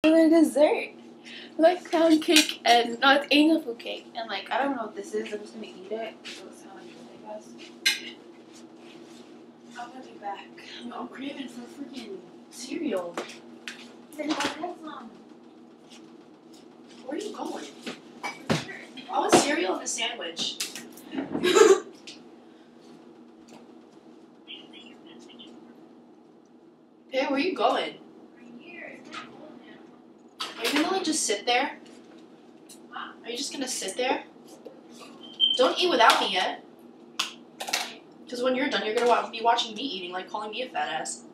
For dessert, like pound cake and not angel food cake, and like I don't know what this is. I'm just gonna eat it. So it's how I do it, I guess. I'm gonna be back. I'm craving for freaking cereal. Then go get some. Where are you going? I want cereal and a sandwich. Hey, where are you going? Are you gonna like just sit there? Are you just gonna sit there? Don't eat without me yet. Because when you're done, you're gonna be watching me eating, like calling me a fat ass.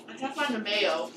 I can't find the mayo.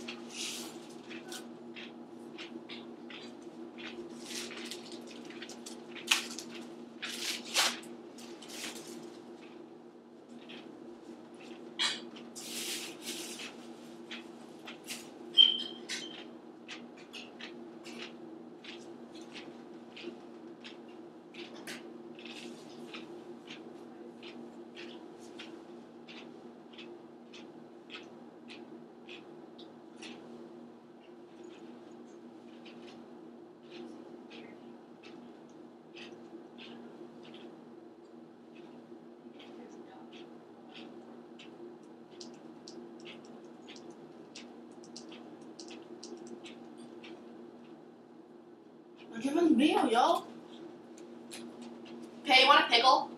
I'm giving mayo, yo. Hey, you want a pickle?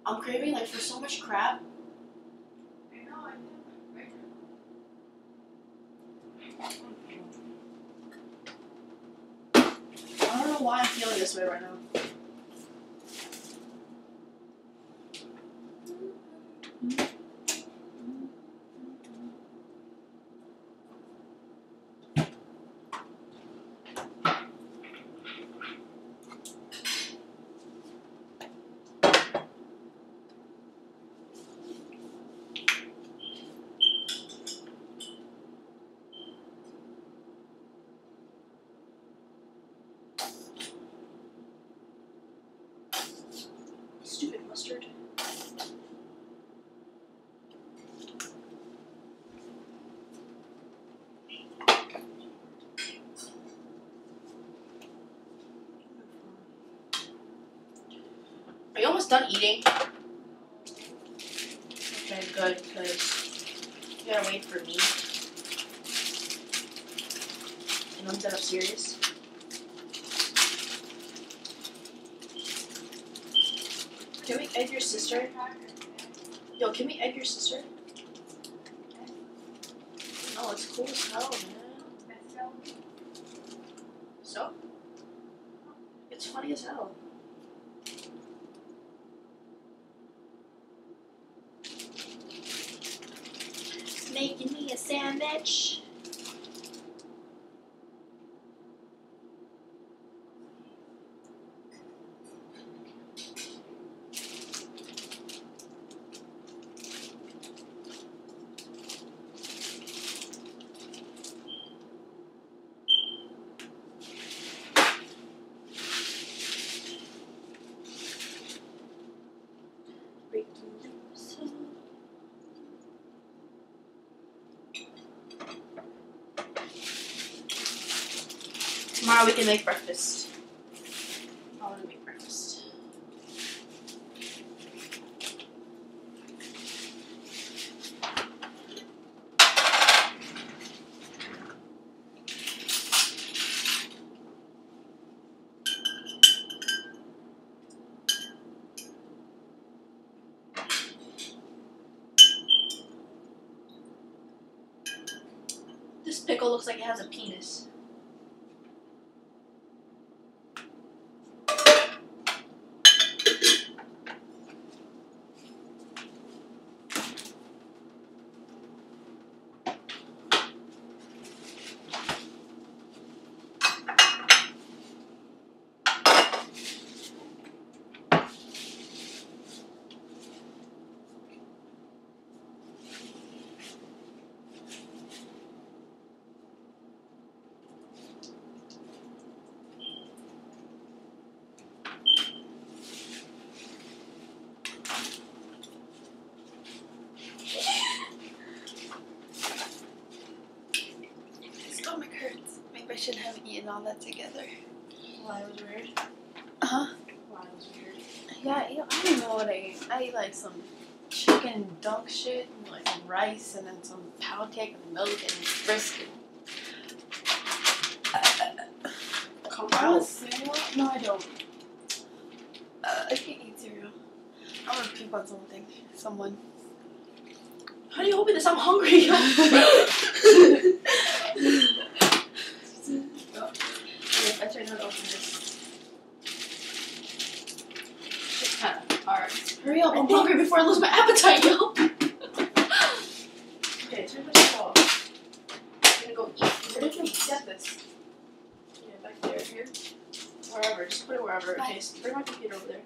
I'm craving like for so much crap. I don't know why I'm feeling this way right now. Stupid mustard. Are you almost done eating? Okay, good, because you gotta wait for me. And I'm dead serious. Can we egg your sister? Yo, can we egg your sister? No, it's cool as hell, man. So? It's funny as hell. Making me a sandwich. Tomorrow we can make breakfast. I want to make breakfast. This pickle looks like it has a penis. all that together. Why it was weird? Huh? Why it was weird? Yeah, I don't know what I ate. I ate like some chicken dunk shit, and like some rice, and then some pound cake and milk and brisket. Come I want out. cereal? No, I don't. I can't eat cereal. I'm gonna puke on something. Someone. How do you open this? I'm hungry. Yeah, if I try not to open this. It's kind of hard. Hurry up! I'm hungry before I lose my appetite, yo. Okay, turn this off. I'm gonna go eat. Where did you get this? Yeah, back there. Here. Wherever. Just put it wherever. Okay, so bring my computer over there.